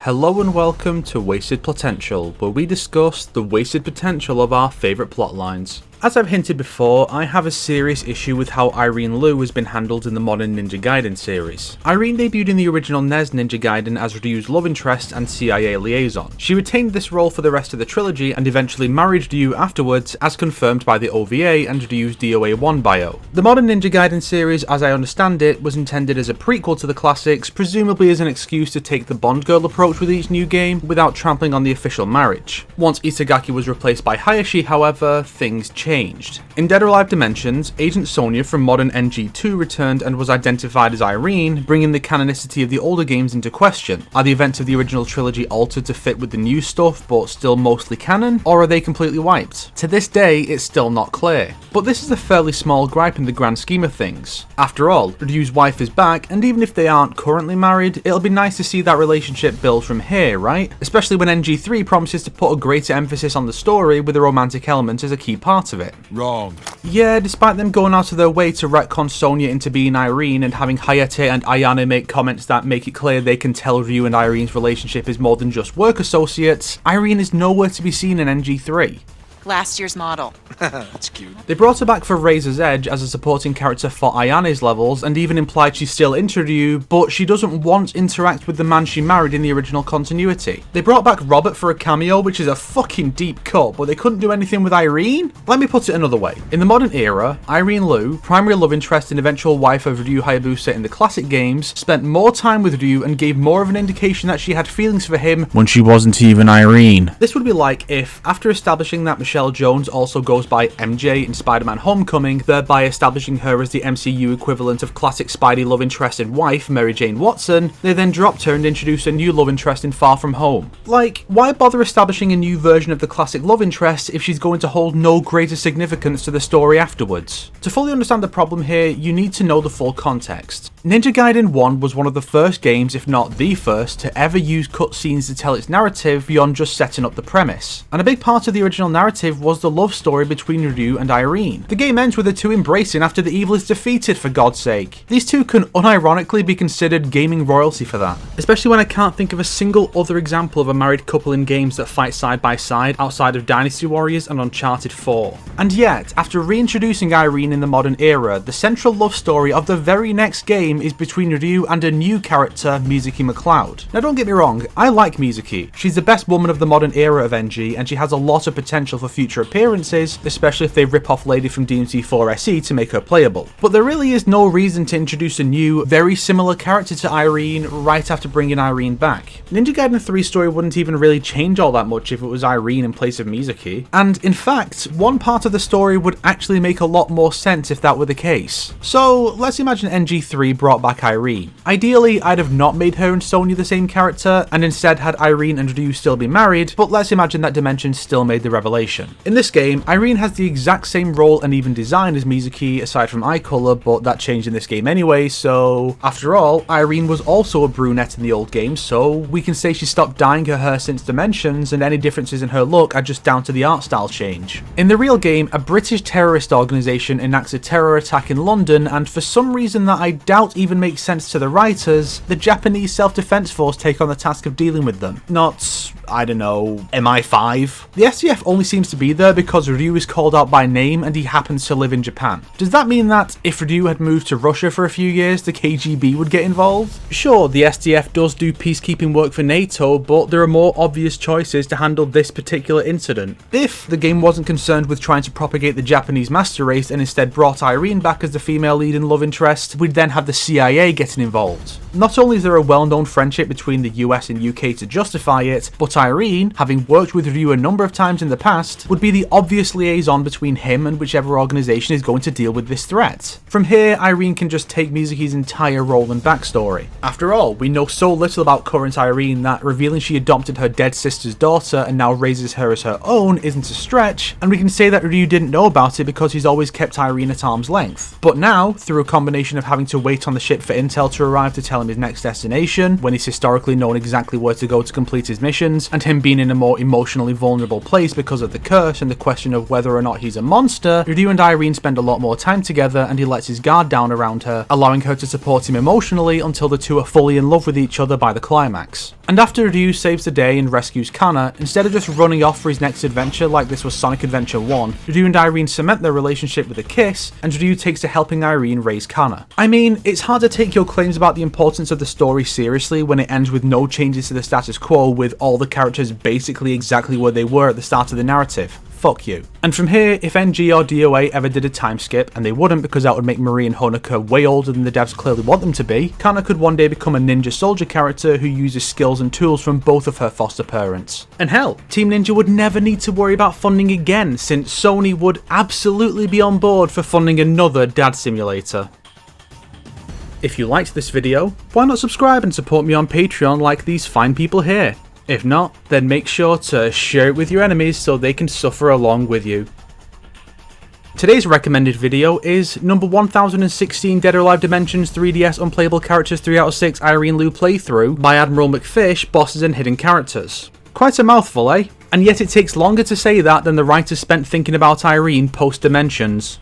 Hello and welcome to Wasted Plotential, where we discuss the wasted potential of our favourite plotlines. As I've hinted before, I have a serious issue with how Irene Lew has been handled in the modern Ninja Gaiden series. Irene debuted in the original NES Ninja Gaiden as Ryu's love interest and CIA liaison. She retained this role for the rest of the trilogy and eventually married Ryu afterwards, as confirmed by the OVA and Ryu's DOA 1 bio. The modern Ninja Gaiden series, as I understand it, was intended as a prequel to the classics, presumably as an excuse to take the Bond girl approach with each new game, without trampling on the official marriage. Once Itagaki was replaced by Hayashi, however, things changed. In Dead or Alive Dimensions, Agent Sonya from modern NG2 returned and was identified as Irene, bringing the canonicity of the older games into question. Are the events of the original trilogy altered to fit with the new stuff, but still mostly canon, or are they completely wiped? To this day, it's still not clear. But this is a fairly small gripe in the grand scheme of things. After all, Ryu's wife is back, and even if they aren't currently married, it'll be nice to see that relationship build from here, right? Especially when NG3 promises to put a greater emphasis on the story with a romantic element as a key part of it. Wrong. Yeah, despite them going out of their way to retcon Sonya into being Irene and having Hayate and Ayane make comments that make it clear they can tell Ryu and Irene's relationship is more than just work associates, Irene is nowhere to be seen in NG3. Last year's model. That's cute. They brought her back for Razor's Edge as a supporting character for Ayane's levels and even implied she's still into Ryu, but she doesn't want to interact with the man she married in the original continuity. They brought back Robert for a cameo, which is a fucking deep cut, but they couldn't do anything with Irene? Let me put it another way. In the modern era, Irene Lew, primary love interest and eventual wife of Ryu Hayabusa in the classic games, spent more time with Ryu and gave more of an indication that she had feelings for him when she wasn't even Irene. This would be like if, after establishing that Michelle Jones also goes by MJ in Spider-Man Homecoming, thereby establishing her as the MCU equivalent of classic Spidey love interest and wife, Mary Jane Watson, they then dropped her and introduced a new love interest in Far From Home. Like, why bother establishing a new version of the classic love interest if she's going to hold no greater significance to the story afterwards? To fully understand the problem here, you need to know the full context. Ninja Gaiden 1 was one of the first games, if not the first, to ever use cutscenes to tell its narrative beyond just setting up the premise. And a big part of the original narrative was the love story between Ryu and Irene. The game ends with the two embracing after the evil is defeated, for God's sake. These two can unironically be considered gaming royalty for that. Especially when I can't think of a single other example of a married couple in games that fight side by side outside of Dynasty Warriors and Uncharted 4. And yet, after reintroducing Irene in the modern era, the central love story of the very next game is between Ryu and a new character, Mizuki McLeod. Now don't get me wrong, I like Mizuki. She's the best woman of the modern era of NG, and she has a lot of potential for future appearances, especially if they rip off Lady from DMC4 SE to make her playable. But there really is no reason to introduce a new, very similar character to Irene right after bringing Irene back. Ninja Gaiden 3 story wouldn't even really change all that much if it was Irene in place of Mizuki. And in fact, one part of the story would actually make a lot more sense if that were the case. So let's imagine NG3 brought back Irene. Ideally, I'd have not made her and Sonya the same character, and instead had Irene and Ryu still be married, but let's imagine that Dimension still made the revelation. In this game, Irene has the exact same role and even design as Mizuki aside from eye colour, but that changed in this game anyway, so after all, Irene was also a brunette in the old game, so we can say she stopped dyeing her hair since Dimensions, and any differences in her look are just down to the art style change. In the real game, a British terrorist organisation enacts a terror attack in London, and for some reason that I doubt even makes sense to the writers, the Japanese self-defense force take on the task of dealing with them. Not, I don't know, MI5? The SDF only seems to be there because Ryu is called out by name and he happens to live in Japan. Does that mean that if Ryu had moved to Russia for a few years, the KGB would get involved? Sure, the SDF does do peacekeeping work for NATO, but there are more obvious choices to handle this particular incident. If the game wasn't concerned with trying to propagate the Japanese master race and instead brought Irene back as the female lead and love interest, we'd then have the CIA getting involved. Not only is there a well-known friendship between the US and UK to justify it, but Irene, having worked with Ryu a number of times in the past, would be the obvious liaison between him and whichever organisation is going to deal with this threat. From here, Irene can just take Mizuki's entire role and backstory. After all, we know so little about current Irene that revealing she adopted her dead sister's daughter and now raises her as her own isn't a stretch, and we can say that Ryu didn't know about it because he's always kept Irene at arm's length. But now, through a combination of having to wait on the ship for intel to arrive to tell him his next destination, when he's historically known exactly where to go to complete his missions, and him being in a more emotionally vulnerable place because of the curse and the question of whether or not he's a monster, Ryu and Irene spend a lot more time together and he lets his guard down around her, allowing her to support him emotionally until the two are fully in love with each other by the climax. And after Ryu saves the day and rescues Kana, instead of just running off for his next adventure like this was Sonic Adventure 1, Ryu and Irene cement their relationship with a kiss, and Ryu takes to helping Irene raise Kana. I mean, it's hard to take your claims about the importance of the story seriously when it ends with no changes to the status quo, with all the characters basically exactly where they were at the start of the narrative. Fuck you. And from here, if NG or DOA ever did a time skip, and they wouldn't because that would make Marie and Honoka way older than the devs clearly want them to be, Kana could one day become a ninja soldier character who uses skills and tools from both of her foster parents. And hell, Team Ninja would never need to worry about funding again, since Sony would absolutely be on board for funding another dad simulator. If you liked this video, why not subscribe and support me on Patreon like these fine people here? If not, then make sure to share it with your enemies so they can suffer along with you. Today's recommended video is number 1016 Dead or Alive Dimensions 3DS Unplayable Characters 3 out of 6 Irene Lew playthrough by Admiral McFish, Bosses and Hidden Characters. Quite a mouthful, eh? And yet it takes longer to say that than the writer spent thinking about Irene post Dimensions.